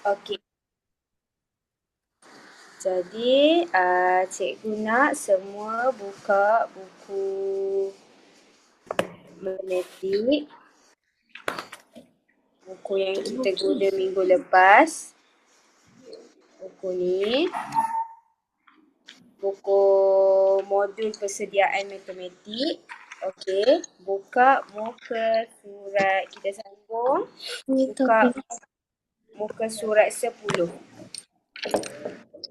Okey. Jadi, cikgu nak semua buka buku matematik. Buku yang kita guna minggu lepas. Buku ni. Buku modul persediaan matematik. Okey. Buka muka surat. Kita sambung. Buka muka surat 10.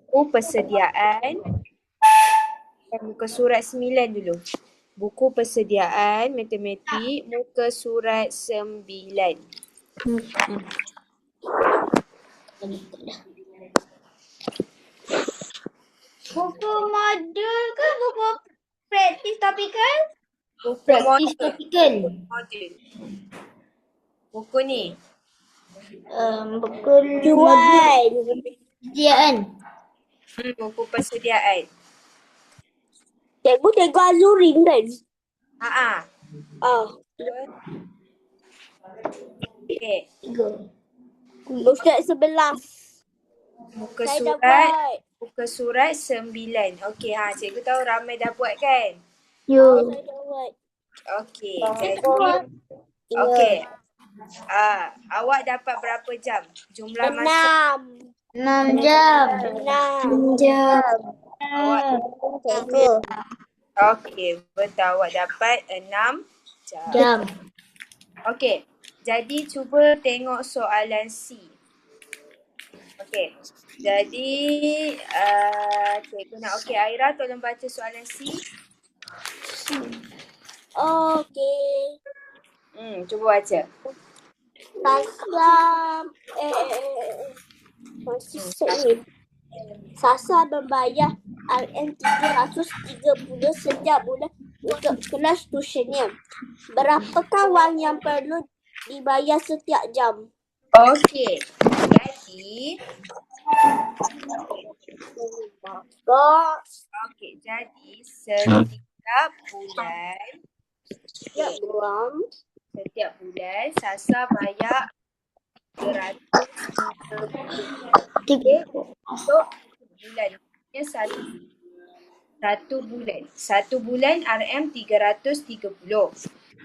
Buku persediaan. Muka surat 9 dulu. Buku persediaan matematik muka surat 9. Buku modul ke buku praktis topikal? Buku Praktis modul. topikal. Modul. Buku ni. Buku modul persediaan. Buku persediaan. Cikgu Azurin kan? Haa. Okey. 3. Ustaz 11. Muka Saya dah surat. buat. Muka surat 9. Okey, cikgu tahu ramai dah buat kan? Saya dah buat. Okey, jadi okey. Awak dapat berapa jam? Jumlah masa 6 jam. 6 jam. awak. Cikgu. Okey, betul, awak dapat 6 jam. Okey, jadi cuba tengok soalan C. Okey, jadi cikgu nak. Okey, Aira tolong baca soalan C. Okey. Cuba baca. Sasa membayar RM330 setiap bulan untuk kelas tuitionnya. Berapakah wang yang perlu dibayar setiap jam? Okey, jadi setiap bulan Sasa bayar 330 untuk bulan. Satu bulan RM330.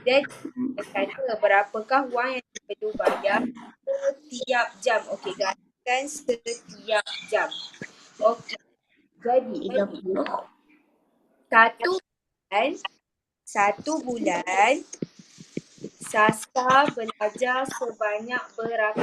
Jadi kita kata berapakah wang yang perlu bayar setiap jam. Okey, gariskan setiap jam. Okey. Jadi 30. satu bulan Sasa belajar sebanyak berapa?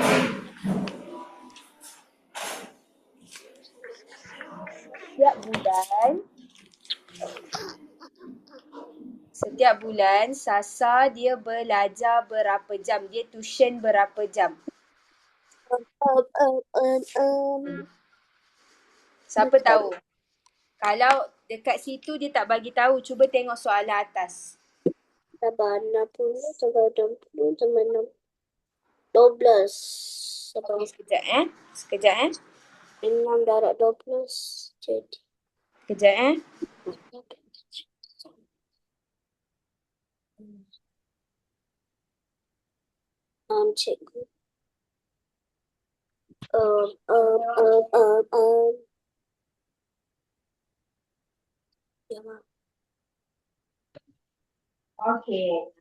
Setiap bulan Sasa dia belajar berapa jam? Dia tuition berapa jam? Siapa tahu? Kalau dekat situ dia tak bagi tahu, cuba tengok soalan atas. Tambah 60 tambah 20 tambah 12. Okey, sekejap. 6 darab 12 jadi. Sekejap. Cikgu. Okey.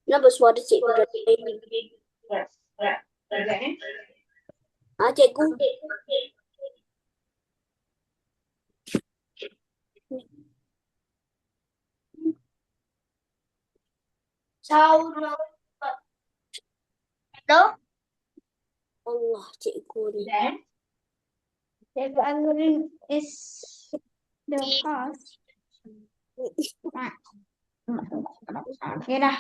Kenapa suara cikgu dah ini? Cikgu. Halo? Allah, cikgu ni. Cikgu Angrin is the host. Okay dah.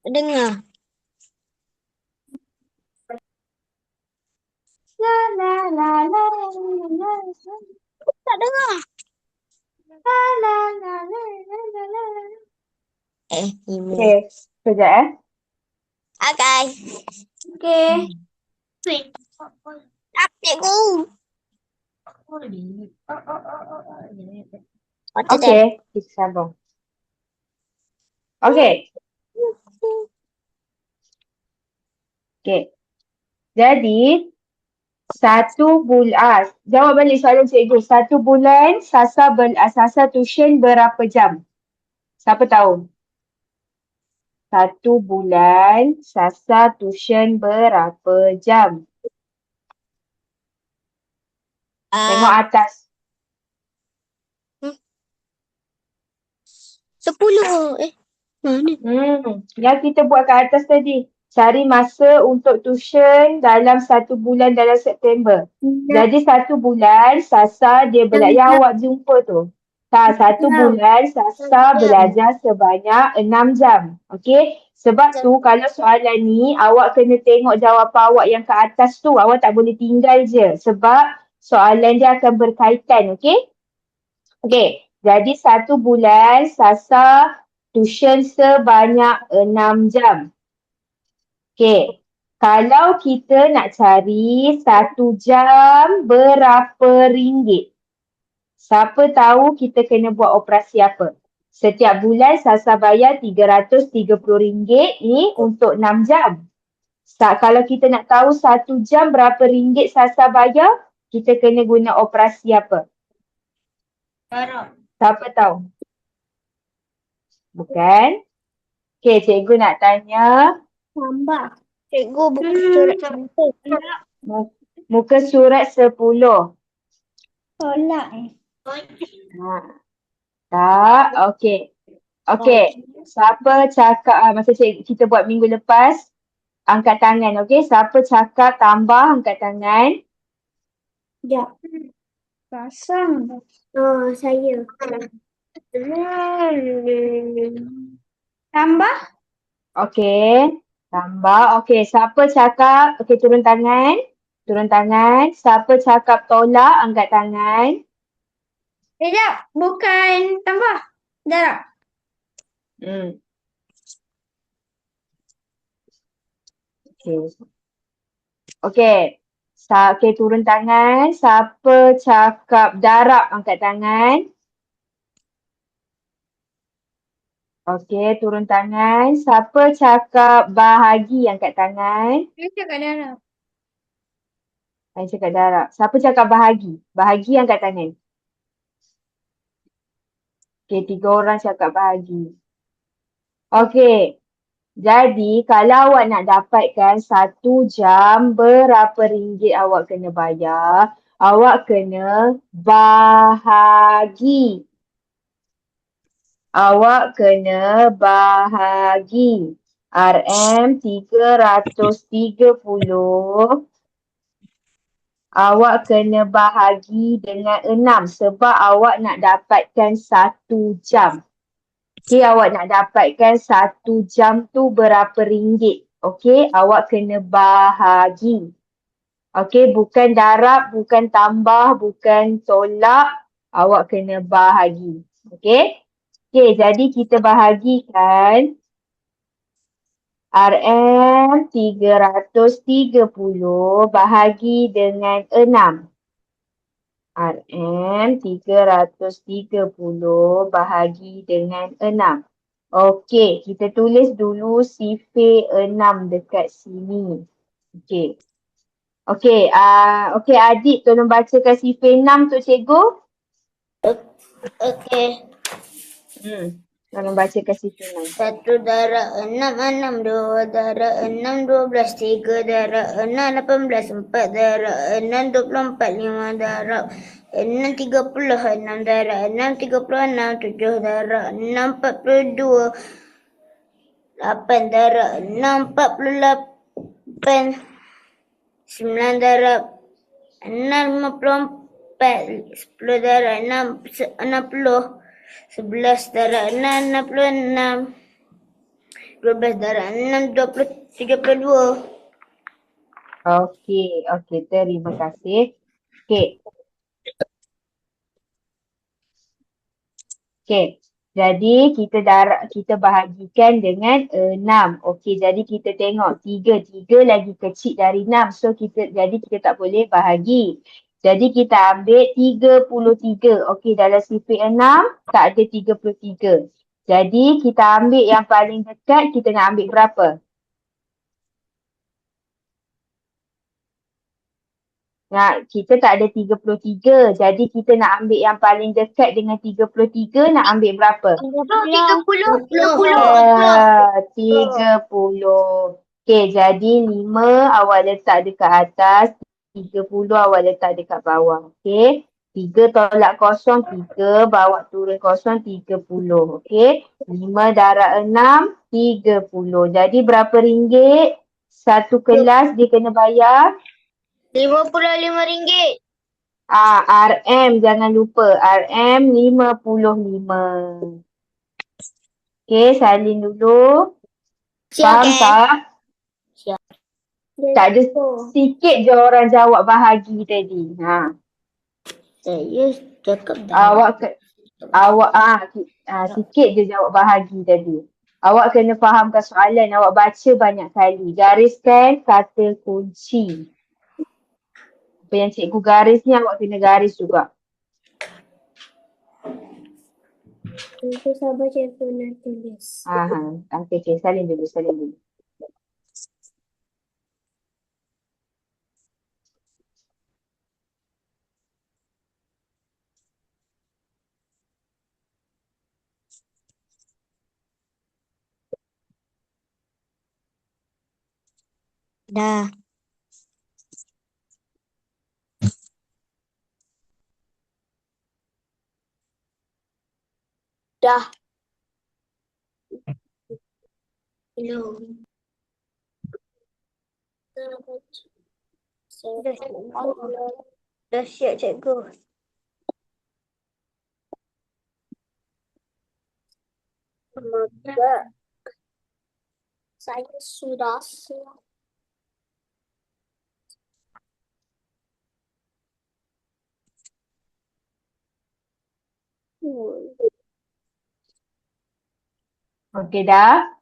Dengar. Tak dengar. Okey, sekejap. Okay. Okay. Cikgu. Okey, kita sambung. Okey. Okey. Jadi, jawab balik soalan cikgu. 1 bulan Sasa tuition berapa jam? Siapa tahu? 1 bulan Sasa tuition berapa jam? Tengok atas. 10. Mana? Yang kita buat kat atas tadi. Cari masa untuk tuition dalam 1 bulan dalam September. Jadi 1 bulan Sasa dia belajar. Yang awak jumpa tu. 1 bulan Sasa belajar sebanyak 6 jam. Okey? Sebab tu kalau soalan ni awak kena tengok jawapan awak yang kat atas tu. Awak tak boleh tinggal je. Sebab soalan dia akan berkaitan. Okey? Okey. Jadi 1 bulan Sasa tuition sebanyak 6 jam. Okey. Kalau kita nak cari 1 jam berapa ringgit? Siapa tahu kita kena buat operasi apa? Setiap bulan Sasa bayar RM330 ni untuk 6 jam. Kalau kita nak tahu 1 jam berapa ringgit Sasa bayar, kita kena guna operasi apa? Siapa tahu? Bukan? Okey, cikgu nak tanya. Tambah. Cikgu buku surat campur. Muka surat 10. Tolak. Tak, okey. Okey, siapa cakap, masa kita buat minggu lepas, angkat tangan, okey? Siapa cakap tambah, angkat tangan. Ya. Pasang. Oh, saya. Tambah. Okey, tambah. Okey, siapa cakap, okey turun tangan. Turun tangan. Siapa cakap tolak, angkat tangan. Sekejap. Bukan tambah. Darab. Okey. Okey. Okey, turun tangan. Siapa cakap darab, angkat tangan. Okey, turun tangan. Siapa cakap bahagi, angkat tangan. Saya cakap darab. Saya cakap darab. Siapa cakap bahagi? Bahagi, angkat tangan. Okey, 3 orang cakap bahagi. Okey. Jadi, kalau awak nak dapatkan 1 jam berapa ringgit awak kena bayar, awak kena bahagi. Awak kena bahagi. RM330. Awak kena bahagi dengan 6 sebab awak nak dapatkan 1 jam. Okey, awak nak dapatkan 1 jam tu berapa ringgit. Okey, awak kena bahagi. Okey, bukan darab, bukan tambah, bukan tolak. Awak kena bahagi. Okey? Okey, jadi kita bahagikan RM330 bahagi dengan 6. RM330 bahagi dengan 6. Okey, kita tulis dulu sifir 6 dekat sini. Okey. Okey, okey adik tolong bacakan sifir 6 untuk cikgu. Okey. Tolong bacakan sifir 6. 1 darab 6, 6, 2 darab 6, 12, 3 darab 6, 18, 4 darab 6, 24, 5 darab 6, 30, 6 darab 6, 36, 7 darab 6, 42, 8 darab 6, 48, 9 darab 6, 54, 10 darab 6, 60, 11 darab 6, 66. 12 darab 6, 20, 32. Okey, terima kasih. Okey. Okey. Jadi kita bahagikan dengan 6. Okey, jadi kita tengok 3 lagi kecil dari 6. So kita tak boleh bahagi. Jadi kita ambil 33. Okey, dalam sifir 6 tak ada 33. Jadi kita ambil yang paling dekat, kita nak ambil berapa? Kita tak ada 33. Jadi kita nak ambil yang paling dekat dengan 33, nak ambil berapa? 30. 30. Okey, jadi 5 awak letak dekat atas, 30 awak letak dekat bawah. Okey. 3 tolak kosong, 3 bawa turun kosong, 30. Okey. 5 darab 6, 30. Jadi berapa ringgit? Satu kelas dia kena bayar? RM55. RM jangan lupa. RM 55. Okey, salin dulu. Faham tak? Tak ada sikit je orang jawab bahagi tadi. Saya cakap Sikit je jawab bahagi tadi. Awak kena fahamkan soalan, awak baca banyak kali. Gariskan kata kunci. Apa yang cikgu garis ni awak kena garis juga. Itu sabar cikgu nak tulis. Okey, salin dulu. Dah. Belum. Dah siap cikgu. Semoga saya sudah siap. Okey dah?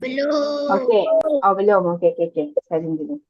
Belum. Okey. Belum. Okey. Salin dulu.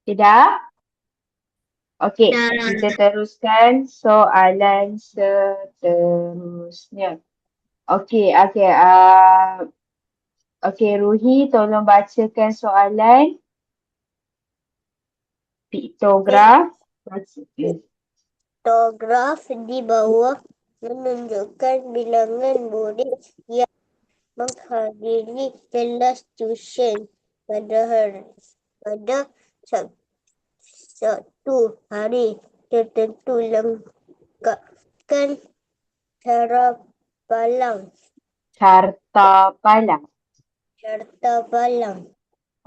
Okey dah? Okey, kita teruskan soalan seterusnya. Okey. Okey, Ruhi tolong bacakan soalan. Piktograf. Piktograf di bawah menunjukkan bilangan murid yang menghadiri kelas tuition pada satu hari tertentu. Lengkapkan carta palang.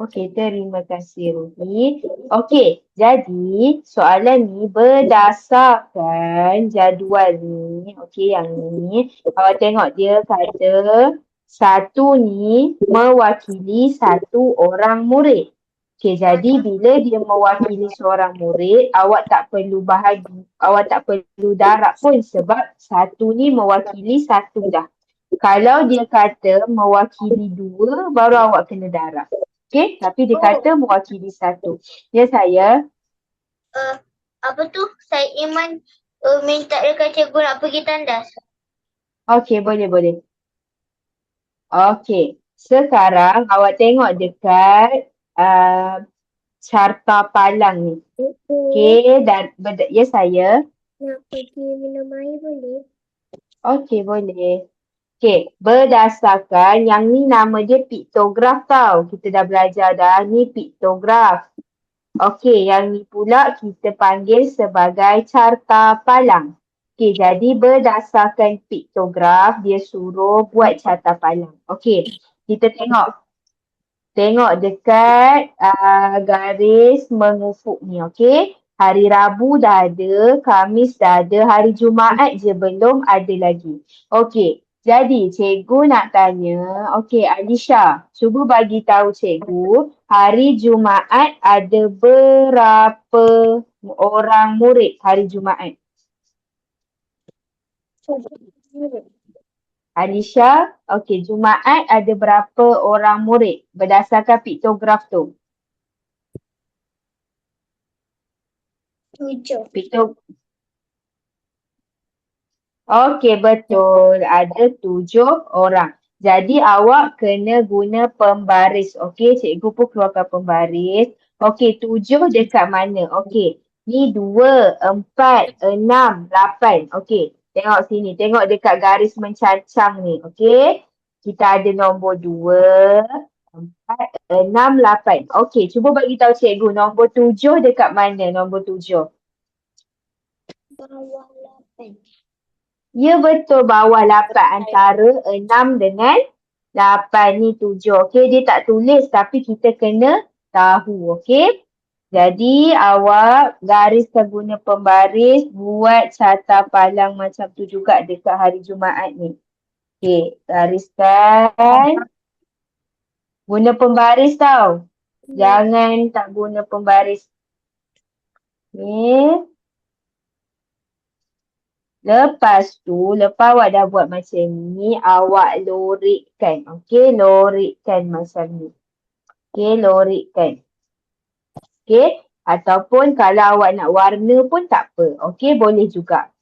Okey, terima kasih Ruhi. Okey, jadi soalan ni berdasarkan jadual ni. Okey, yang ni. Awak tengok dia kata satu ni mewakili satu orang murid. Okey, jadi bila dia mewakili seorang murid, awak tak perlu bahagi. Awak tak perlu darab pun sebab satu ni mewakili satu dah. Kalau dia kata mewakili dua, baru awak kena darab. Okey, tapi dia kata mewakili satu. Ya saya? Apa tu? Saya Iman minta dekat cikgu nak pergi tandas. Okey, boleh. Okey, sekarang awak tengok dekat carta palang ni. Okey, dan ya saya? Nak pergi minum air boleh? Okey, boleh. Okey, berdasarkan yang ni nama dia piktograf tau. Kita dah belajar dah, ni piktograf. Okey, yang ni pula kita panggil sebagai carta palang. Okey, jadi berdasarkan piktograf, dia suruh buat carta palang. Okey, kita tengok. Tengok dekat garis mengufuk ni, okey. Hari Rabu dah ada, Khamis dah ada, hari Jumaat je belum ada lagi. Okey, jadi cikgu nak tanya, okey Alisha, cuba bagi tahu cikgu, hari Jumaat ada berapa orang murid hari Jumaat? Alisha, okey, Jumaat ada berapa orang murid berdasarkan piktograf tu? 7. Okey, betul. Ada 7 orang. Jadi awak kena guna pembaris. Okey, cikgu pun keluarkan pembaris. Okey, 7 dekat mana? Okey, ni 2, 4, 6, 8. Okey, tengok sini. Tengok dekat garis mencancang ni. Okey, kita ada nombor 2, 4, 6, 8. Okey, cuba bagi tahu cikgu nombor 7 dekat mana nombor 7? Bawah 8. Ya betul, bawah 8 antara 6 dengan 8 ni 7. Okey, dia tak tulis tapi kita kena tahu. Okey. Jadi awak gariskan guna pembaris, buat carta palang macam tu juga dekat hari Jumaat ni. Okey, gariskan. Guna pembaris tau. Jangan tak guna pembaris. Okey. Lepas tu, lepas awak dah buat macam ni, awak lorikkan. Okey, lorikkan macam ni. Okey, lorikkan. Okey, ataupun kalau awak nak warna pun tak apa. Okey, boleh juga.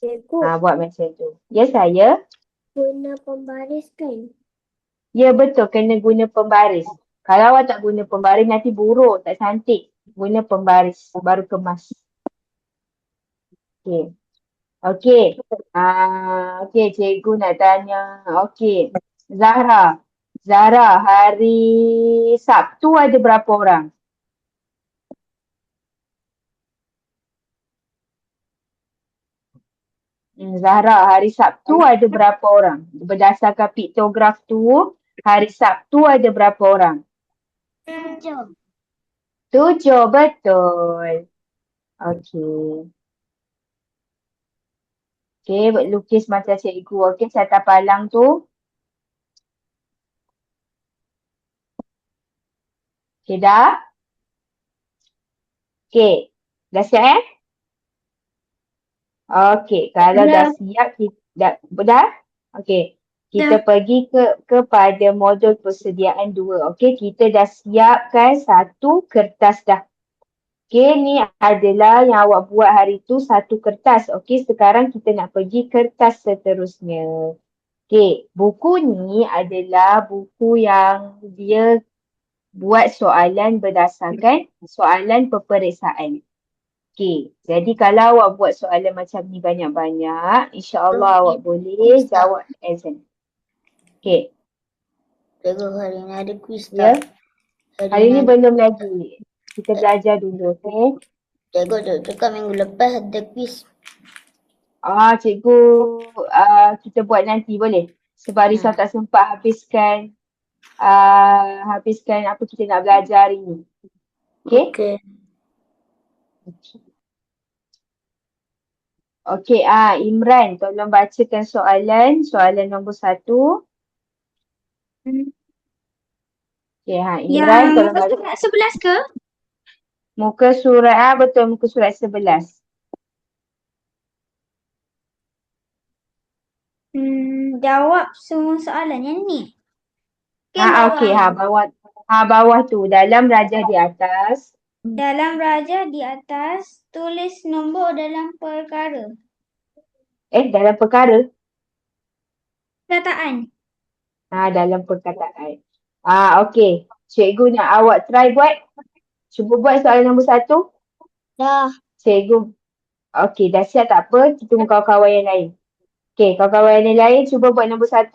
Cikgu, Buat macam tu. Ya, saya? guna pembaris kan? Ya, betul. Kena guna pembaris. Kalau awak tak guna pembaris, nanti buruk. Tak cantik. Guna pembaris. Baru kemas. Okey. Okey. Okey, cikgu nak tanya. Okey. Zahra. Zahra, hari Sabtu ada berapa orang? Zahra, hari Sabtu ada berapa orang? Berdasarkan piktograf tu, hari Sabtu ada berapa orang? 7. 7, betul. Okey. Okey, lukis macam cikgu. Okey, carta palang tu. Okey, dah? Okey, dah siap Okey, kalau dah siap, dah? Okey, kita pergi kepada modul persediaan 2. Okey, kita dah siapkan satu kertas dah. Okey, ni adalah yang awak buat hari tu satu kertas. Okey, sekarang kita nak pergi kertas seterusnya. Okey, buku ni adalah buku yang dia buat soalan berdasarkan soalan peperiksaan. Okey, jadi kalau awak buat soalan macam ni banyak-banyak, insya-Allah awak boleh jawab exam. Okey. Cikgu, hari ni ada kuis Ya. tak? Hari ni belum lagi. Kita belajar dulu, okey? Cikgu tu cakap minggu lepas ada kuis. Cikgu kita buat nanti boleh? Sebab Risau tak sempat habiskan apa kita nak belajar hari ni. Okey? Okey. Okey, Imran, tolong bacakan soalan nombor 1. Okey, Imran tolong baca. Surat 11 ke? Muka surat, betul, muka surat 11. Jawab semua soalan yang ni. Okey, bawah tu, dalam rajah di atas. Dalam rajah di atas, tulis nombor dalam perkara. Dalam perkara. Perkataan. Dalam perkataan. Okey. Cikgu nak awak try buat. Cuba buat soalan nombor 1. Dah. Cikgu. Okey, dah siap tak apa. Kita tunggu kawan-kawan yang lain. Okey, kawan-kawan yang lain cuba buat nombor 1.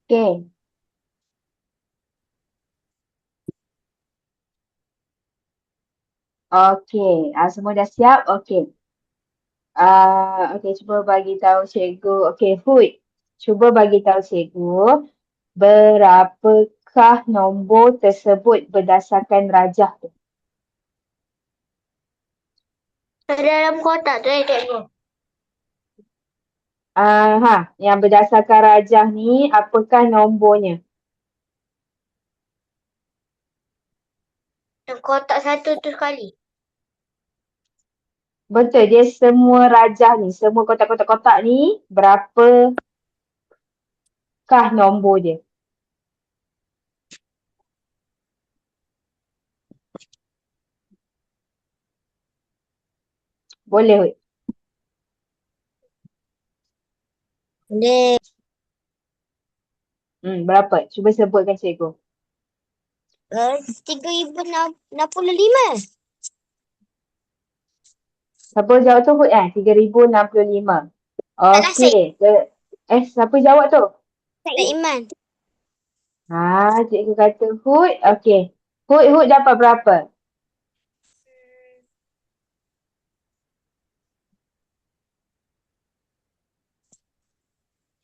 Okey. Okey. Semua dah siap? Okey. Okey, cuba bagi tahu cikgu. Okey, Hud. Cuba bagi tahu cikgu berapakah nombor tersebut berdasarkan rajah tu? Dalam kotak tu cikgu. Yang berdasarkan rajah ni apakah nombornya? Dalam kotak satu tu sekali. Betul, dia semua rajah ni, semua kotak-kotak-kotak ni berapakah nombor dia? Boleh, Hud? Boleh. Berapa? Cuba sebutkan cikgu. 3,065. Siapa jawab tu, Hud? 3,065. Okey. Siapa jawab tu? Kak Iman. Cikgu kata Hud. Okey. Hud dapat berapa?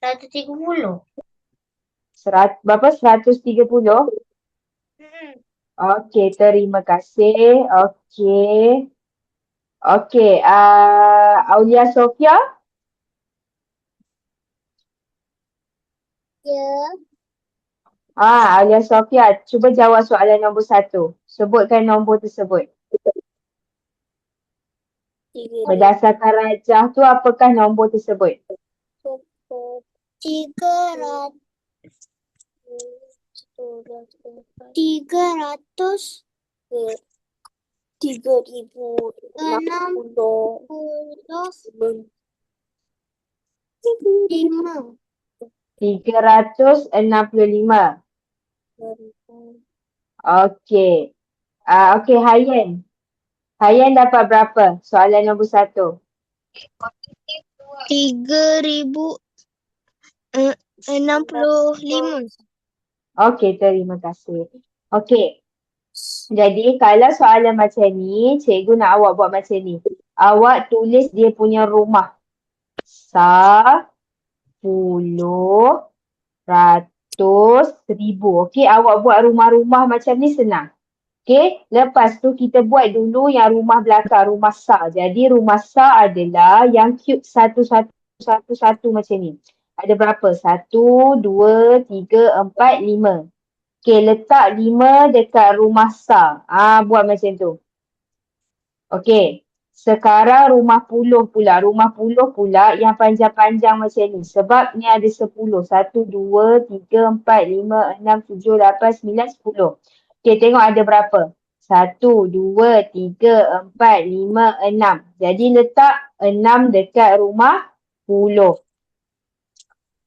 130. Berapa? 130? Okey, terima kasih. Okey. Okey, Aulia Sofia? Ya. Aulia Sofia, cuba jawab soalan nombor 1. Sebutkan nombor tersebut. Berdasarkan rajah tu, apakah nombor tersebut? 300. 365. Okey. Okey, Hayan. Hayan dapat berapa? Soalan nombor 1. 3,065. Okey, terima kasih. Okey. Jadi, kalau soalan macam ni, cikgu nak awak buat macam ni. Awak tulis dia punya rumah. 10, 100, 1000. Okey, awak buat rumah-rumah macam ni senang. Okey, lepas tu kita buat dulu yang rumah belakang, rumah Sa. Jadi rumah Sa adalah yang cube satu-satu macam ni. Ada berapa? 1, 2, 3, 4, 5. Okey, letak 5 dekat rumah Sa. Buat macam tu. Okey, sekarang rumah puluh pula. Rumah puluh pula yang panjang-panjang macam ni. Sebab ni ada 10. 1, 2, 3, 4, 5, 6, 7, 8, 9, 10. Okey, tengok ada berapa? 1, 2, 3, 4, 5, 6. Jadi letak 6 dekat rumah puluh.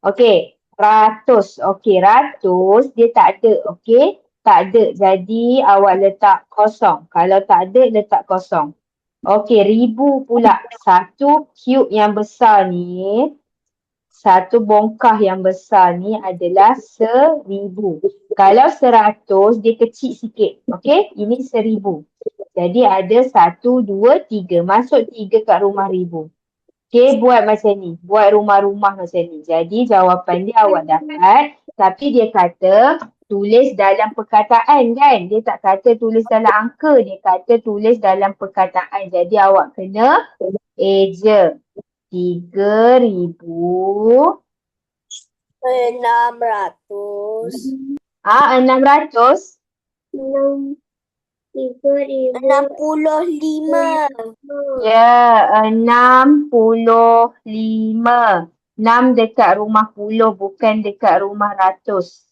Okey, ratus. Okey, ratus dia tak ada. Okey, tak ada. Jadi awak letak kosong. Kalau tak ada, letak kosong. Okey, 1000 pula. Satu cube yang besar ni, satu bongkah yang besar ni adalah 1000. Kalau 100, dia kecil sikit. Okey, ini 1000. Jadi ada 1, 2, 3. Masuk 3 kat rumah 1000. Okey, buat macam ni. Buat rumah-rumah macam ni. Jadi jawapan dia awak dapat. Tapi dia kata tulis dalam perkataan kan. Dia tak kata tulis dalam angka. Dia kata tulis dalam perkataan. Jadi awak kena eja. 3,600. 600? 65. Ya, 65. 6 dekat rumah puluh, bukan dekat rumah ratus.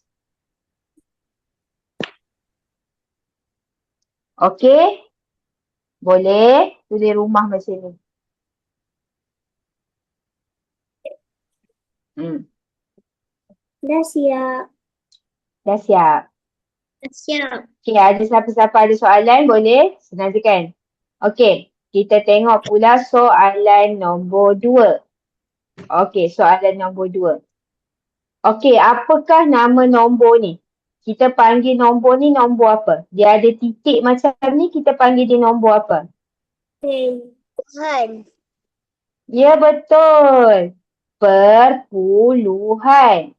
Okey? Boleh? Tulis rumah macam ni. Dah siap. Dah siap? Dah siap. Okey, ada siapa-siapa ada soalan? Boleh? Senang je kan? Okey, kita tengok pula soalan nombor 2. Okey, soalan nombor 2. Okey, apakah nama nombor ni? Kita panggil nombor ni nombor apa? Dia ada titik macam ni, kita panggil dia nombor apa? Tuhan. Ya, betul. Perpuluhan.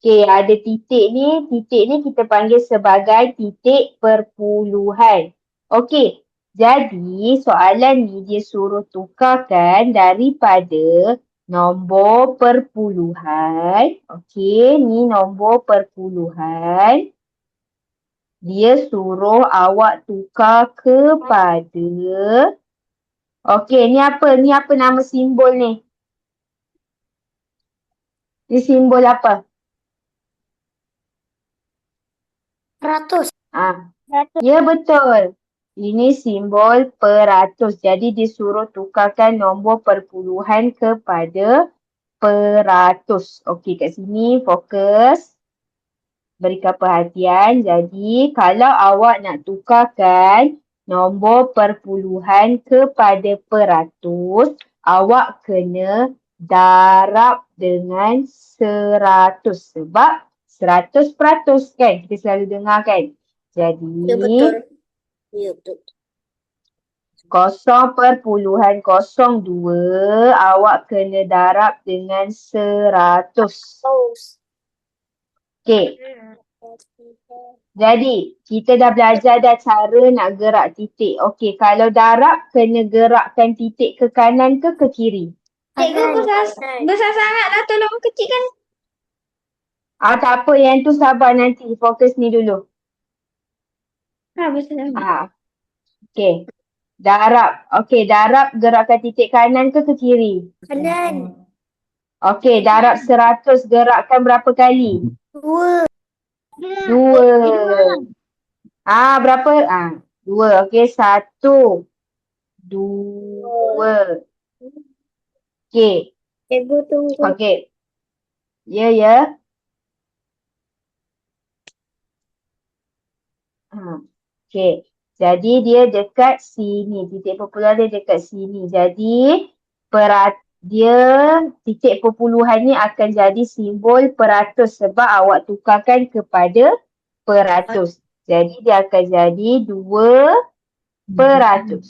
Okey, ada titik ni kita panggil sebagai titik perpuluhan. Okey, jadi soalan ni dia suruh tukarkan daripada nombor perpuluhan. Okey, ni nombor perpuluhan. Dia suruh awak tukar kepada... Okey, ni apa? Ni apa nama simbol ni? Ni simbol apa? Ratus. Ah, ya betul. Ini simbol peratus. Jadi disuruh tukarkan nombor perpuluhan kepada peratus. Okey, kat sini fokus. Berikan perhatian. Jadi kalau awak nak tukarkan nombor perpuluhan kepada peratus, awak kena darab dengan 100. Sebab 100% kan? Kita selalu dengar kan? Jadi Ya betul. Ya betul. 0.02 awak kena darab dengan 100. Okey. Jadi kita dah belajar dah cara nak gerak titik. Okey, kalau darab kena gerakkan titik ke kanan ke kiri? Cikgu besar sangat lah, tolong kecilkan. Tak apa, yang tu sabar nanti. Fokus ni dulu. Besar sangat. Okey. Darab. Okey, darab gerakkan titik kanan ke kiri? Kanan. Okey, darab 100 gerakkan berapa kali? 2. 2. Berapa? 2. Okey, 1, 2. Okey. Cikgu tunggu. Okey. Ya. Okey. Jadi dia dekat sini. Titik perpuluhan dia dekat sini. Jadi dia titik perpuluhan ni akan jadi simbol peratus sebab awak tukarkan kepada peratus. Jadi dia akan jadi 2%.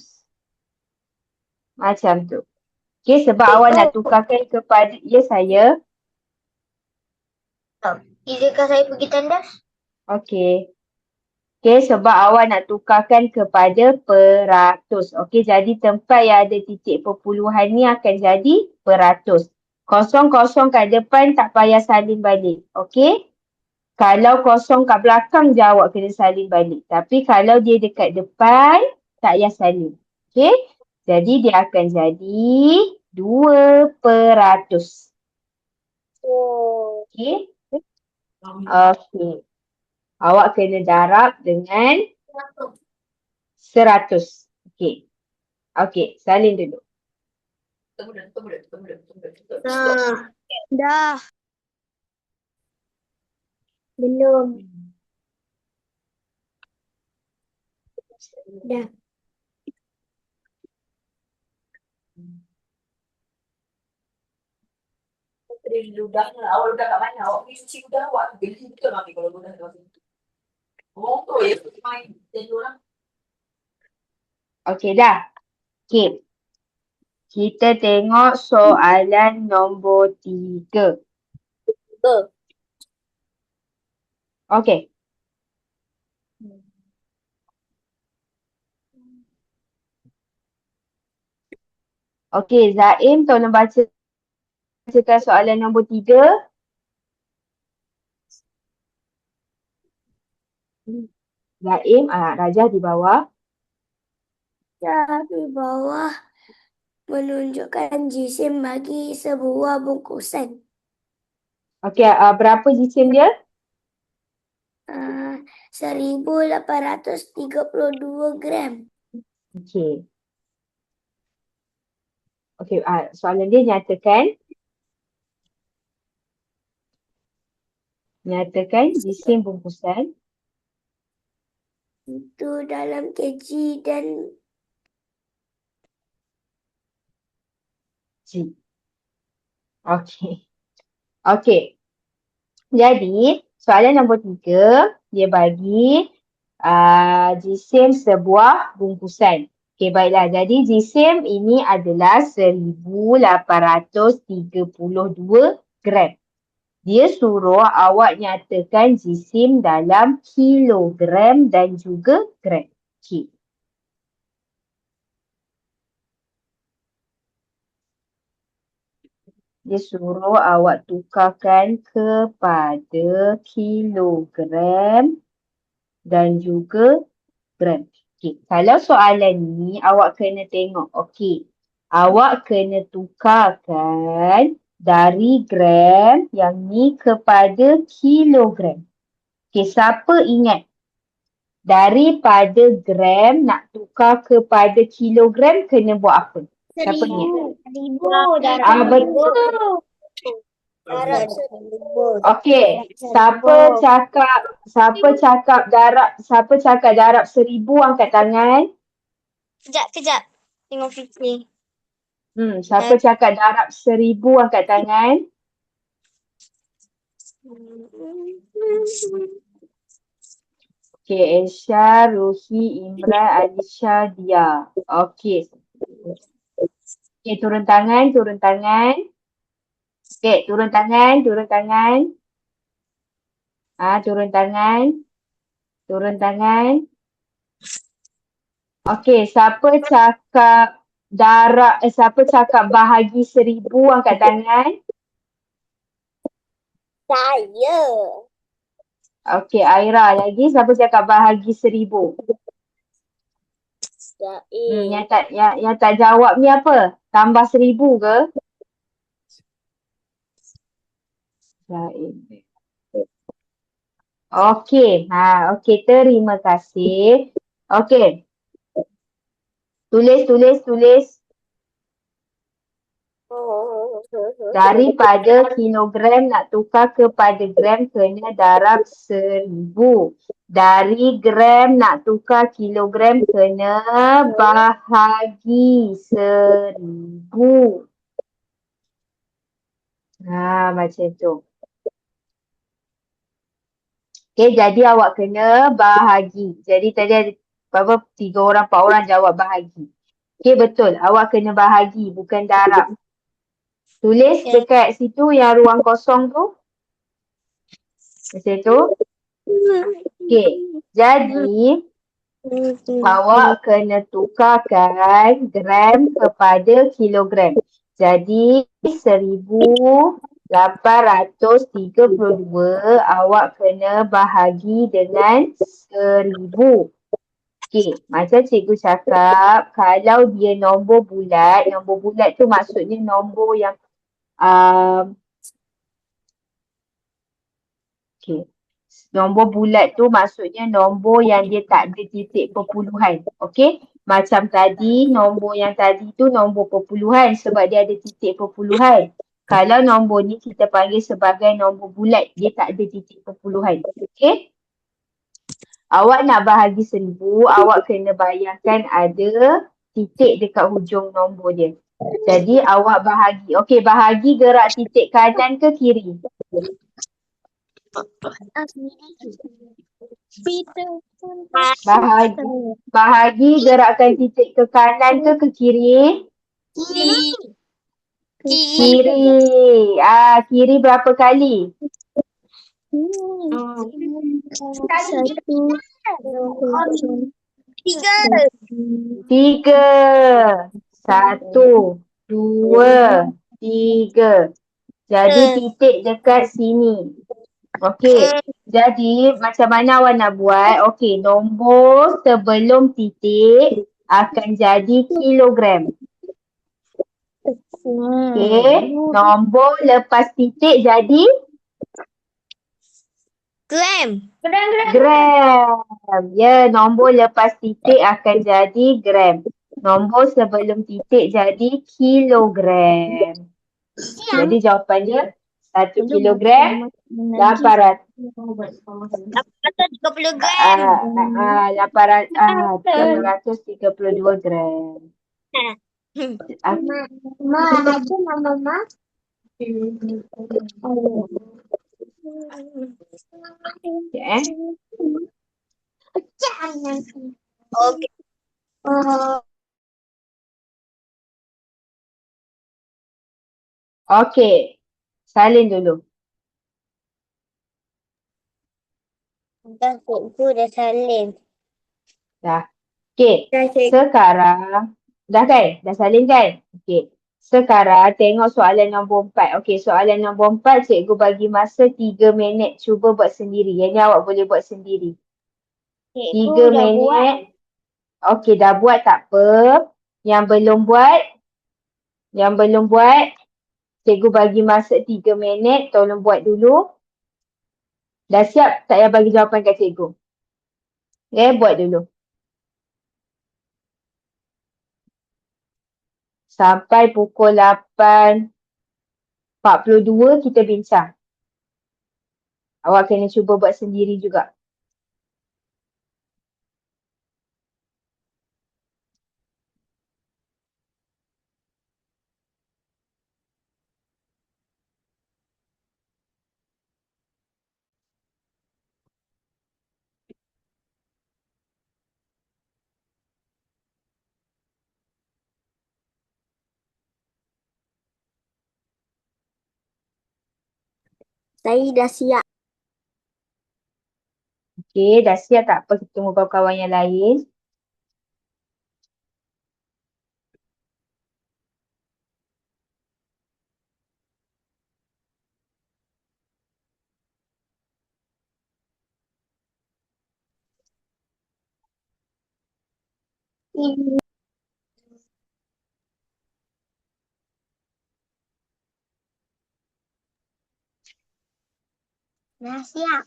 Macam tu. Okey, sebab awak nak tukarkan kepada... Ya, saya. Izinkan saya pergi tandas. Okey. Okey, sebab awak nak tukarkan kepada peratus. Okey, jadi tempat yang ada titik perpuluhan ni akan jadi peratus. Kosong-kosong kat depan tak payah salin balik. Okey? Kalau kosong kat belakang je awak kena salin balik. Tapi kalau dia dekat depan, tak payah salin. Okey? Jadi dia akan jadi 2%. Okey? Okey. Awak kena darab dengan 100. Okey. Okey, salin dulu. Dah. Belum. Dah. Awak ludah kat mana? Awak pergi cuci ludah awak. Geli betul nanti kalau ludah kat situ. Motor ya, main. Jadi orang. Okey dah. Okey. Kita tengok soalan nombor 3. Okey. Okey, Zaim tolong bacakan soalan nombor 3. Zaim, Rajah di bawah. Di bawah menunjukkan jisim bagi sebuah bungkusan. Okey, berapa jisim dia? 1832 gram. Okey. Okey, soalan dia nyatakan jisim bungkusan. Itu dalam kg dan G. Okey. Okey. Jadi, soalan nombor 3, dia bagi jisim sebuah bungkusan. Okey, baiklah. Jadi, jisim ini adalah 1832 gram. Dia suruh awak nyatakan jisim dalam kilogram dan juga gram. Okey. Dia suruh awak tukarkan kepada kilogram dan juga gram. Okey, kalau soalan ni awak kena tengok. Okey, awak kena tukarkan dari gram yang ni kepada kilogram. Okey, siapa ingat daripada gram nak tukar kepada kilogram kena buat apa? Siapa ingat? Betul. Darab 1000. Okey, siapa cakap darab 1000 angkat tangan. Kejap. Tengok fikir. Siapa cakap darab 1000 angkat tangan. Okey, Esha, Ruhi, Imran, Alisha, Dia. Okey. Okey, turun tangan. Okey, turun tangan. Turun tangan. Okey, siapa cakap bahagi 1000 angkat tangan. Saya. Okey, Aira lagi. Siapa cakap bahagi 1000? Saya. Yang tak jawab ni apa? Tambah 1000 ke? Okey. Okey, terima kasih. Okey. Tulis. Daripada kilogram nak tukar kepada gram kena darab 1000. Dari gram nak tukar kilogram kena bahagi 1000. Macam tu. Okay, jadi awak kena bahagi. Jadi tadi ada 3 orang, 4 orang jawab bahagi. Okay, betul. Awak kena bahagi, bukan darab. Tulis dekat situ yang ruang kosong tu. Macam tu. Okay, jadi awak kena tukarkan gram kepada kilogram. Jadi 1832 awak kena bahagi dengan 1000. Okey, macam cikgu cakap, kalau dia nombor bulat tu maksudnya nombor yang nombor bulat tu maksudnya nombor yang dia tak ada titik perpuluhan. Okey? Macam tadi, nombor yang tadi tu nombor perpuluhan sebab dia ada titik perpuluhan. Kalau nombor ni kita panggil sebagai nombor bulat, dia tak ada titik perpuluhan. Okey? Awak nak bahagi 1000, awak kena bayangkan ada titik dekat hujung nombor dia. Jadi awak bahagi. Okey, bahagi gerak titik kanan ke kiri? Bahagi gerakkan titik ke kanan ke kiri? Kiri. Kiri berapa kali? 3. 1, 2, 3. Jadi titik dekat sini. Okey. Jadi macam mana awak nak buat? Okey, nombor sebelum titik akan jadi kilogram. Okey, nombor lepas titik jadi gram. Ya, nombor lepas titik akan jadi gram. Nombor sebelum titik jadi kilogram. Jadi jawapannya 1 kilogram 800. 830 gram. 832 gram. Mama, apa nama Mama? Okey. Okey. Salin dulu. Dah cikgu dah salin. Dah. Okey. Dah cikgu. Sekarang, dah kan? Dah salin kan? Okey. Sekarang tengok soalan nombor 4. Okey, soalan nombor 4 cikgu bagi masa 3 minit. Cuba buat sendiri. Yang ni awak boleh buat sendiri. Cikgu 3 dah buat. minit. Okey, dah buat tak apa. Yang belum buat, cikgu bagi masa 3 minit. Tolong buat dulu. Dah siap? Tak payah bagi jawapan kat cikgu. Buat dulu. Sampai pukul 8.42 kita bincang. Awak kena cuba buat sendiri juga. Saya dah siap. Okey, dah siap tak apa kita tunggu kawan-kawan yang lain. Dah siap.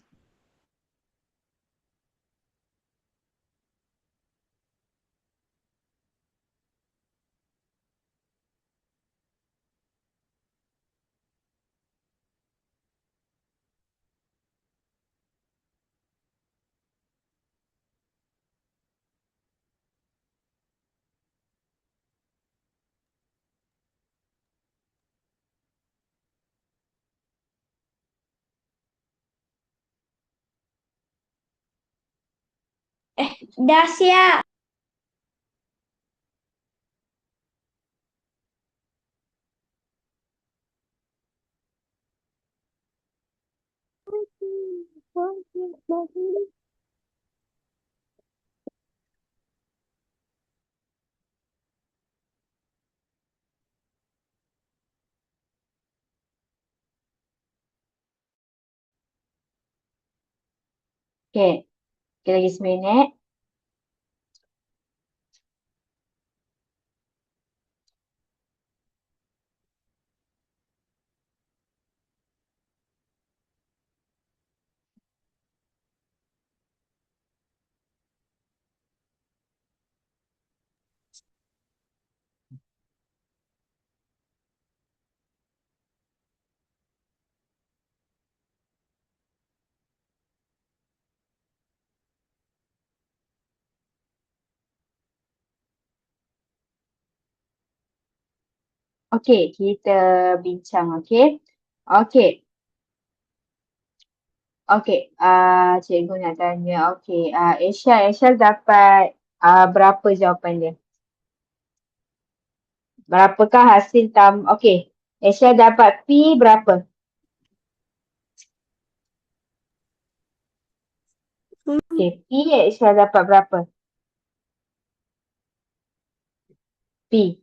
Dah siap. Okey, kita lagi seminit. Okey, kita bincang, okey. Okey. Okey, cikgu nak tanya. Okey, Aisyah dapat berapa jawapan dia? Berapakah hasil okey. Aisyah dapat P berapa? Okey, P Aisyah dapat berapa? P.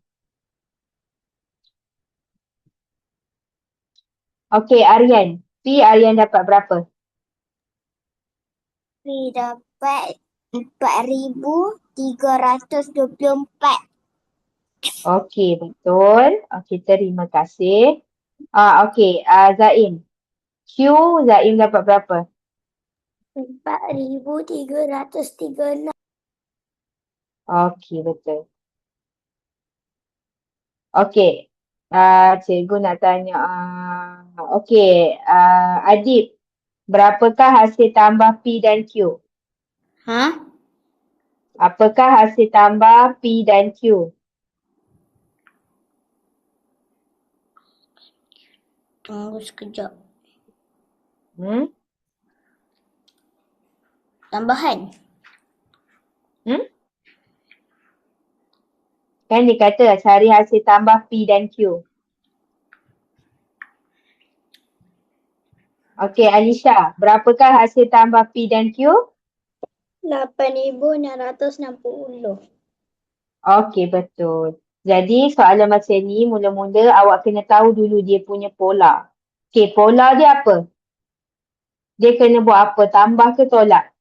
Okey, Aryan. P Aryan dapat berapa? Saya dapat 4,324. Okey, betul. Okey, terima kasih. Okey, Zaim. Q Zaim dapat berapa? 4,336. Okey, betul. Okey. Cikgu nak tanya. Okey, Adib. Berapakah hasil tambah P dan Q? Ha? Apakah hasil tambah P dan Q? Tunggu sekejap. Hmm? Tambahan. Hmm? Kan dia kata cari hasil tambah P dan Q. Okey, Alisha. Berapakah hasil tambah P dan Q? 8,660. Okey, betul. Jadi soalan macam ni mula-mula awak kena tahu dulu dia punya pola. Okey, pola dia apa? Dia kena buat apa? Tambah ke tolak?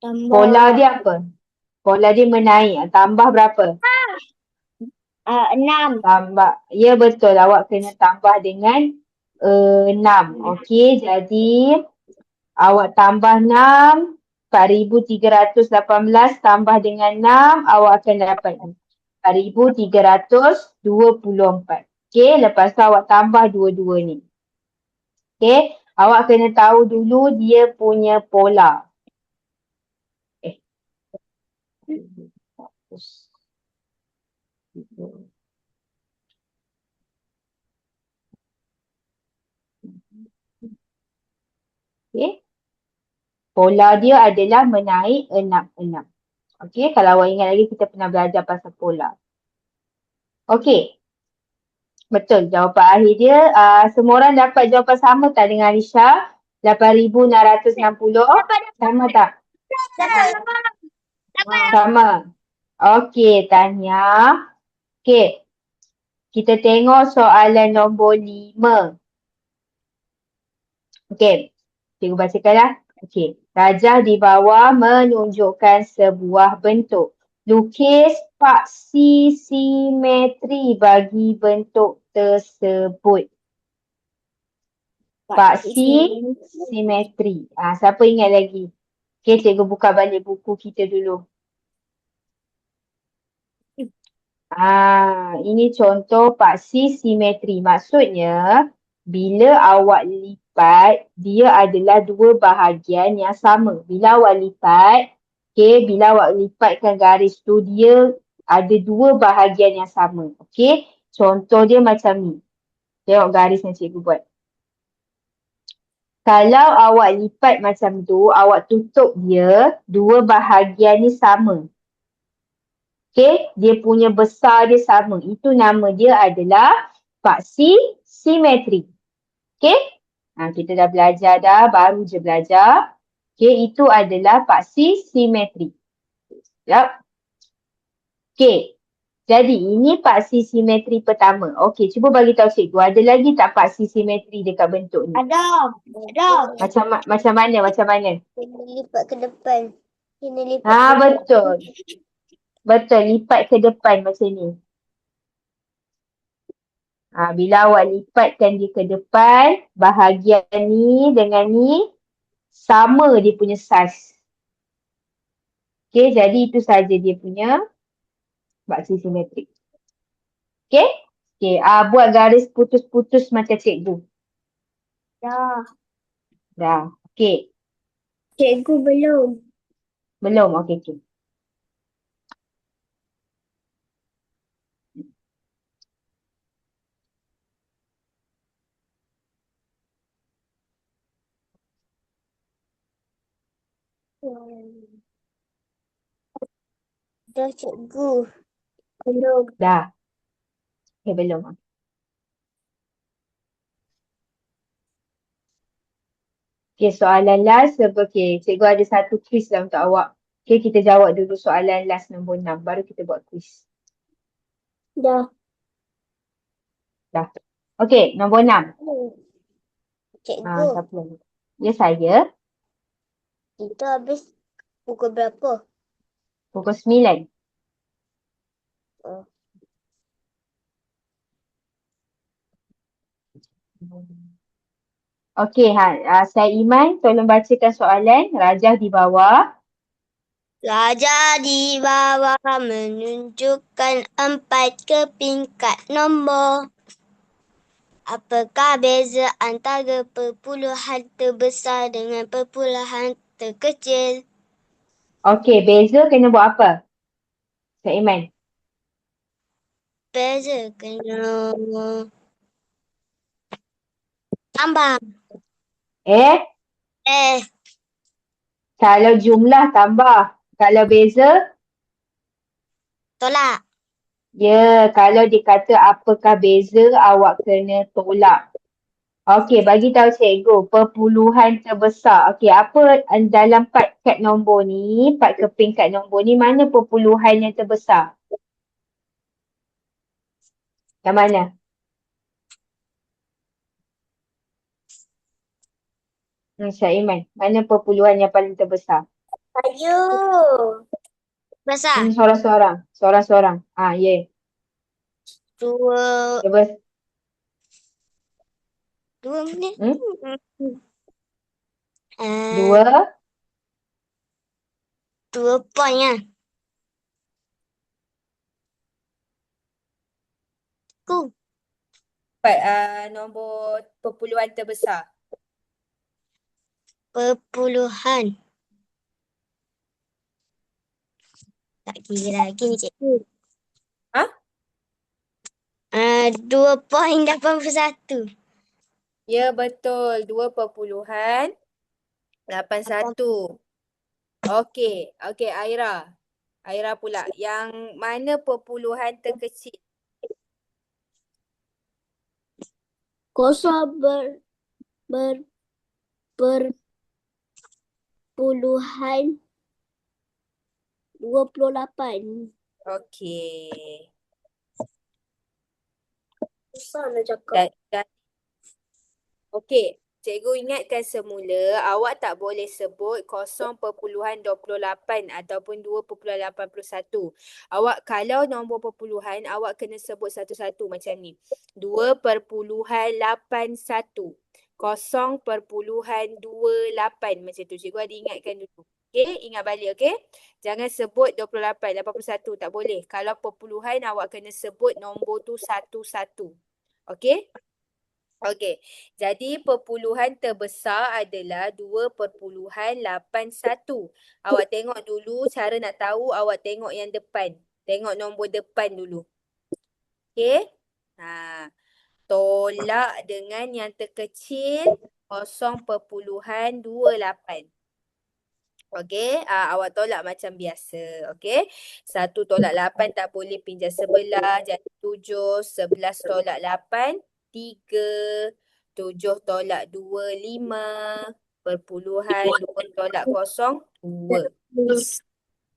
Pola dia apa? Pola dia menaik. Tambah berapa? 6. Tambah. Ya betul. Awak kena tambah dengan 6. Okey, jadi awak tambah 6. 4,318 tambah dengan 6. Awak akan dapat 4,324. Okey, lepas tu awak tambah dua-dua ni. Okey, awak kena tahu dulu dia punya pola. Okey. Pola dia adalah menaik 6. Okey, kalau awak ingat lagi kita pernah belajar pasal pola. Okey. Betul, jawapan akhir dia semua orang dapat jawapan sama tak dengan Alisha? 8,660. Sama tak? Sama. Okey, Tanya. Okey. Kita tengok soalan nombor 5. Okey. Cikgu bacakanlah. Okey. Rajah di bawah menunjukkan sebuah bentuk. Lukis paksi simetri bagi bentuk tersebut. Paksi simetri. Siapa ingat lagi? Okey, cikgu buka balik buku kita dulu. Ini contoh paksi simetri. Maksudnya, bila awak lipat, dia adalah dua bahagian yang sama. Bila awak lipat, bila awak lipatkan garis tu, dia ada dua bahagian yang sama. Okey, contoh dia macam ni. Tengok garis yang cikgu buat. Kalau awak lipat macam tu, awak tutup dia, dua bahagian ni sama. Okay, dia punya besar dia sama. Itu nama dia adalah paksi simetri. Okay, kita dah belajar dah, baru je belajar. Okay, itu adalah paksi simetri. Yap. Okay, jadi ini paksi simetri pertama. Okay, cuba bagi tahu cikgu, ada lagi tak paksi simetri dekat bentuk ni? Ada. Macam mana? Kena lipat ke depan. Kena lipat ke depan. Betul. Betul, lipat ke depan macam ni. Bila awak lipatkan dia ke depan, bahagian ni dengan ni sama dia punya saiz. Okay, jadi itu saja dia punya paksi simetrik. Okay? Okay, buat garis putus-putus macam cikgu. Dah. Okay. Cikgu belum. Belum? Okay. Dah cikgu. Belum. Dah. Okay, belum. Okay, soalan last. Okay, cikgu ada satu quiz lah untuk awak. Okay, kita jawab dulu soalan last nombor 6. Baru kita buat quiz. Dah. Okay, nombor 6. Cikgu, Siapa lagi? Ya, saya. kita habis pukul berapa? Pukul 9. Oh. Okey, saya Iman, tolong bacakan soalan. Rajah di bawah. Rajah di bawah menunjukkan 4 kepingkat nombor. Apakah beza antara perpuluhan terbesar dengan perpuluhan terkecil? Okey, beza kena buat apa? Saya Iman. Beza kena Tambah. Eh, kalau jumlah tambah. Kalau beza, Tolak. ya. Kalau dikata apakah beza, awak kena tolak. Okey, bagi tahu cikgu. Perpuluhan terbesar. Okey, apa dalam kad nombor ni, part keping kad nombor ni, mana perpuluhan yang terbesar? Yang mana? Syaiman, mana perpuluhan yang paling terbesar? Ayo. Besar. Seorang-seorang. Seorang-seorang. Ya. Dua. Terus. Dua minit. Dua. Dua poin ya. Ku. Nombor perpuluhan terbesar. Perpuluhan. Tak kira lagi ni cikgu. Ha? 2.81. Ya, betul. 2.81. Okey. Okey, Aira. Aira pula. Yang mana perpuluhan terkecil? Kosong perpuluhan 28. Okey. Susah nak cakap. Okey. Cikgu ingatkan semula, awak tak boleh sebut 0.28 ataupun 2.81. Awak kalau nombor perpuluhan, awak kena sebut satu-satu macam ni. 2.81. 0.28 macam tu. Cikgu ada ingatkan dulu. Okey, ingat balik okey. Jangan sebut 28, 81 tak boleh. Kalau perpuluhan awak kena sebut nombor tu satu-satu. Okey? Okey, jadi perpuluhan terbesar adalah 2.81. Awak tengok dulu, cara nak tahu awak tengok yang depan. Tengok nombor depan dulu. Okey? Tolak dengan yang terkecil 0.28. Okey, awak tolak macam biasa. Okey, 1 tolak 8 tak boleh pinjam sebelah. Jadi 7, 11 tolak 8, 3. 7 tolak 2, 5. Perpuluhan 2 tolak 0, 2.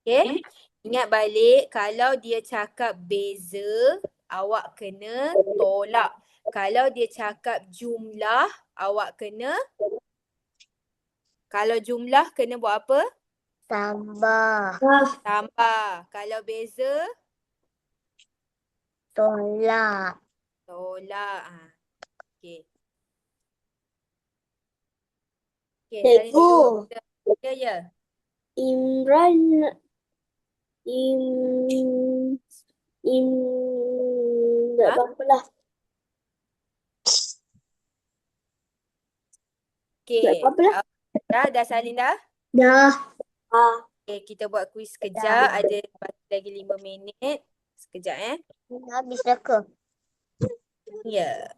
Okey, ingat balik kalau dia cakap beza, awak kena tolak. Kalau dia cakap jumlah, awak kena... Kalau jumlah kena buat apa? Tambah. Tambah. Kalau beza? Tolak. Tolak. Okey. Okey, Cikgu. Ya, ya. Imran tak Ha? apa lah. Okey. Tak apa lah. Dah salin dah? Dah. Okey, kita buat kuis sekejap. Ada lagi 5 minit. Sekejap Habis dah ke? Ya.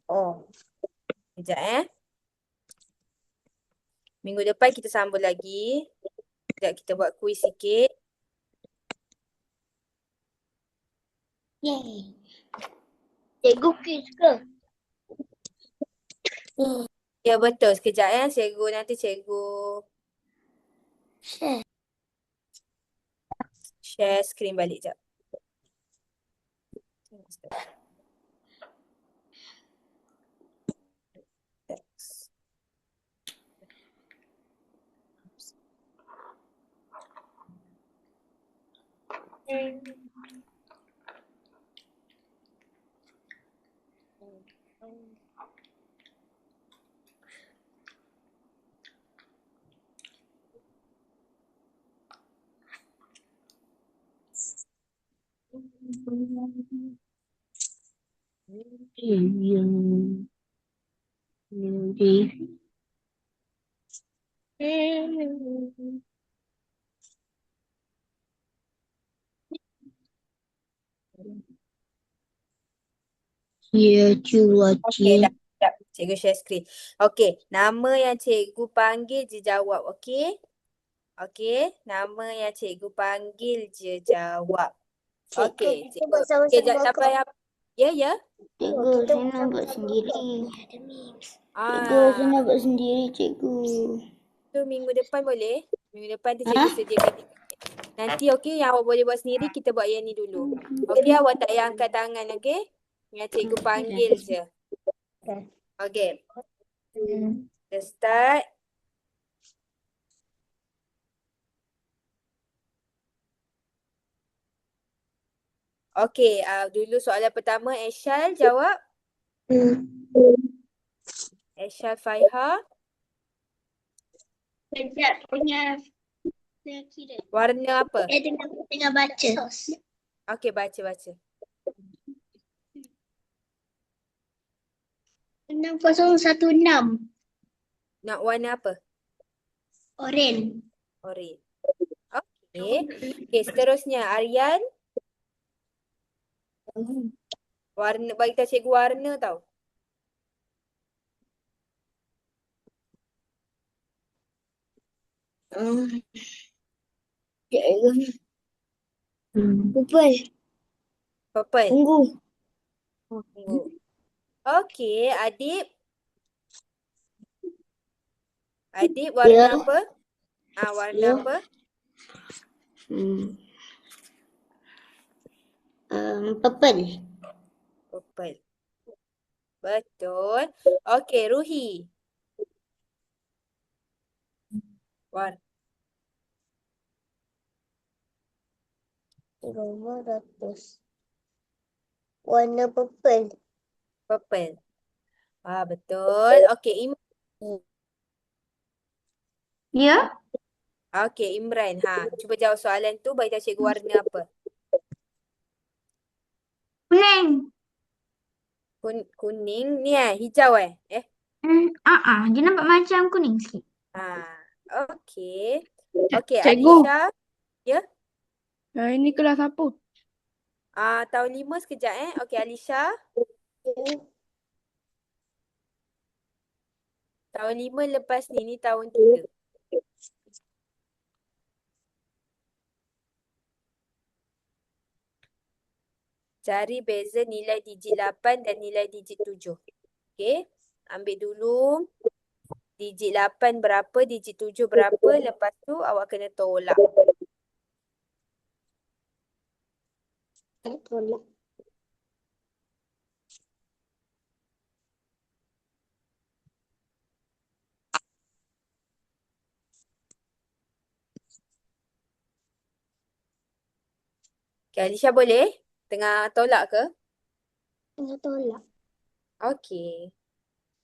Oh. Sekejap Minggu depan kita sambung lagi. Sekejap kita buat kuis sikit. Yeay. Cikgu quiz ke? Ya, betul. Sekejap cikgu. Nanti cikgu share skrin balik sekejap. Ya, Okey, dah. Dah. Cikgu share screen. Okey, nama yang cikgu panggil je jawab. Okey? Okey, nama yang cikgu panggil je jawab. Okey, Kita cikgu. buat Okey, sama-sama tak kak. payah. Ya, ya. Cikgu, saya nak buat sendiri. Cikgu, saya Ah, nak buat sendiri, cikgu. tu minggu depan boleh? Minggu depan tu cikgu sediakan. Nanti okey, yang awak boleh buat sendiri, kita buat yang ni dulu. Okey, awak tak payah angkat tangan, okey? Yang cikgu panggil je. Okey, kita start. Okey, dulu soalan pertama, Aishal jawab. Aishal Faiha. Sekejap, saya kira. Warna apa? Tengah baca. Okey, baca. 6016. Nak warna apa? Oren. Oren. Okey. Okey, seterusnya Aryan. Warna, bagi tahu cikgu warna tau. Purple. Purple. Ungu. Ungu. Okey, Adib. Adib warna Ya. apa? Warna Ya. apa? Purple. Purple. Betul. Okey, Ruhi. Warna. 500. Warna purple. Purple. Betul. Okey, Ya. Okey, Imran. Cuba jawab soalan tu, bagi tahu cikgu warna apa? Kuning. Kuning ni hijau Dia nampak macam kuning sikit. Okey. Okey, Cikgu. Alisha. Ya? Ini kelas apa? Tahun 5 sekejap Okey, Alisha. Tahun 5 lepas ni tahun 3. Cari beza nilai digit 8 dan nilai digit 7. Okey. Ambil dulu digit 8 berapa, digit 7 berapa. Lepas tu awak kena tolak. Tolak. Okay, Alisha boleh? Tengah tolak ke? Tengah tolak. Okey.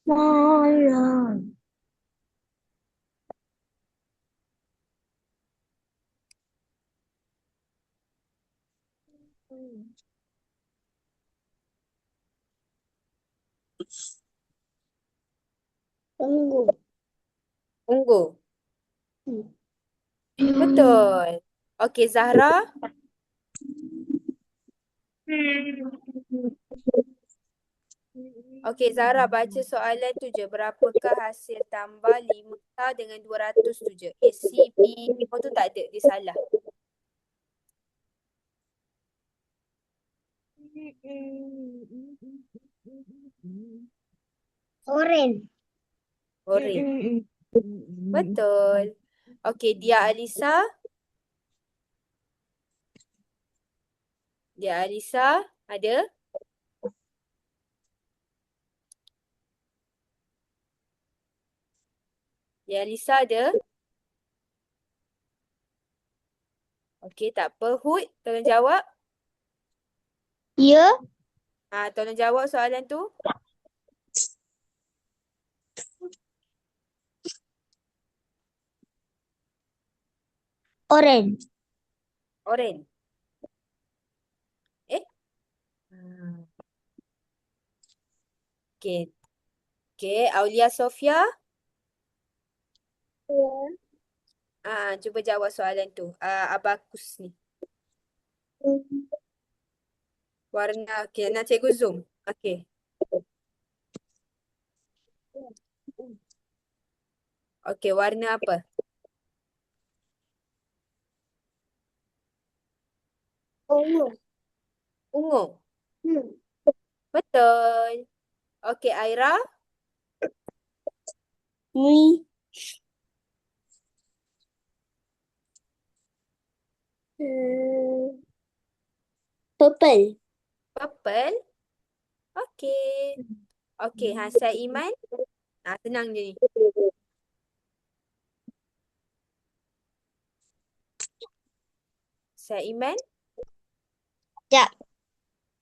Malam. Ungu. Ungu. Betul. Okey, Zahra. Okey, Zahra baca soalan tu je. Berapakah hasil tambah 5K dengan 200 tu je? A, C, B, semua tu tak ada. Dia salah. Oren. Oren. Betul. Okey, Dia Alisa. Dia Alisa ada? Dia Alisa ada? Okey, tak apa. Hud, tolong jawab. Ya. Tolong jawab soalan tu. Oren. Oren. Hmm. Okey. Okey, Aulia Sofia. Cuba jawab soalan tu. Abakus ni. Warna, okey, nak cikgu zoom. Okey. Okey, warna apa? Ungu. Ungu. Hmm. Betul. Okey, Aira. Ni. Purple. Purple. Okey. Okey, Saiman. Senang je ni. Saiman. Sekejap.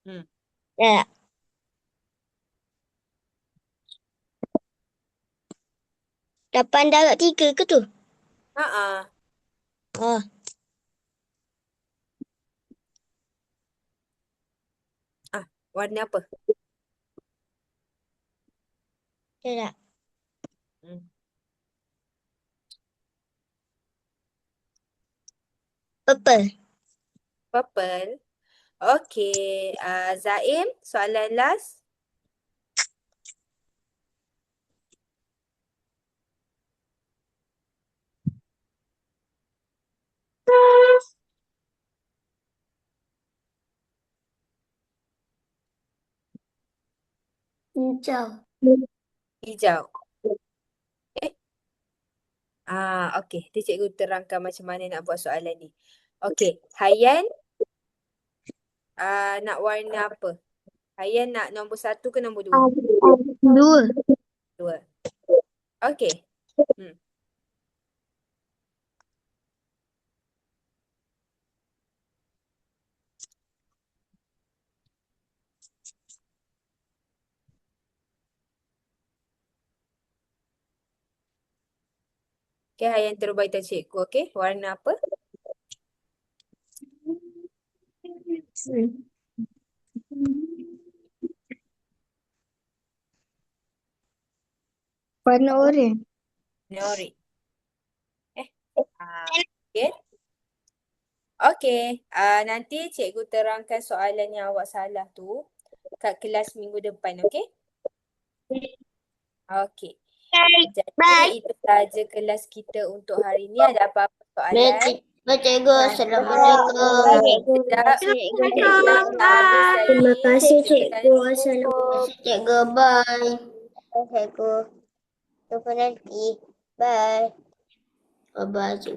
Hmm. Ya. Lapan darab 3 ke tu? Ha. Oh. Warna apa? Tidak. Hmm. Purple. Purple. Okey, Zaim, soalan last. Hijau. Hijau. Okey. Nanti cikgu terangkan macam mana nak buat soalan ni. Okey. Hayan, nak warna apa? Hayan nak nombor 1 ke nombor 2? 2. 2. Okey. Okey, Hayan terus beritahu cikgu. Okey. Warna apa? Warna oranye. Nori. Okey. Okey. Nanti cikgu terangkan soalan yang awak salah tu kat kelas minggu depan. Okey? Okey. Jadi Bye. itu sahaja kelas kita untuk hari ni. Ada apa-apa soalan? Cikgu. Assalamualaikum. Sekejap. Bye. Terima kasih, cikgu. Assalamualaikum. Cikgu, bye. Cikgu. Jumpa nanti. Bye. Bye-bye, cikgu.